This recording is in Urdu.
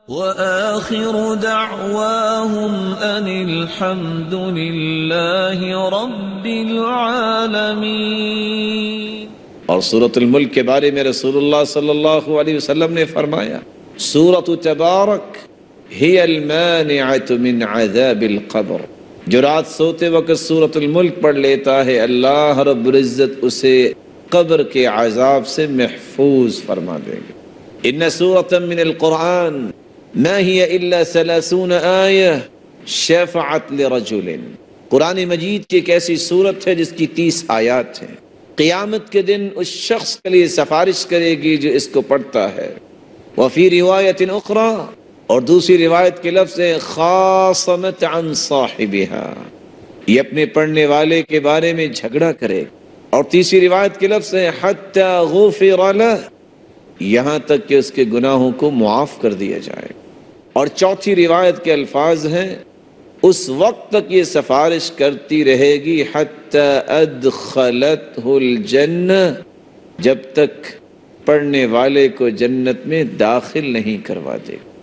وآخر دعواهم أن الحمد لله رب العالمين۔ اور سورۃ الملک کے بارے میں رسول اللہ صلی اللہ علیہ وسلم نے فرمایا، سورۃ تبارک ہی المانعۃ من عذاب القبر، جو رات سوتے وقت سورۃ الملک پڑھ لیتا ہے اللہ رب العزت اسے قبر کے عذاب سے محفوظ فرما دیں گے۔ ان سورۃ من القرآن ما هي الا 30 آیہ شفعت لرجل، قرآن مجید کی ایک ایسی سورت ہے جس کی 30 آیات ہیں، قیامت کے دن اس شخص کے لیے سفارش کرے گی جو اس کو پڑھتا ہے۔ وفی روایت اخری، اور دوسری روایت کے لفظ ہے خاصمت عن صاحبها، یہ اپنے پڑھنے والے کے بارے میں جھگڑا کرے، اور تیسری روایت کے لفظ ہے حتی غفر له، یہاں تک کہ اس کے گناہوں کو معاف کر دیا جائے، اور چوتھی روایت کے الفاظ ہیں اس وقت تک یہ سفارش کرتی رہے گی حتی ادخلته الجنہ، جب تک پڑھنے والے کو جنت میں داخل نہیں کروا دے گا۔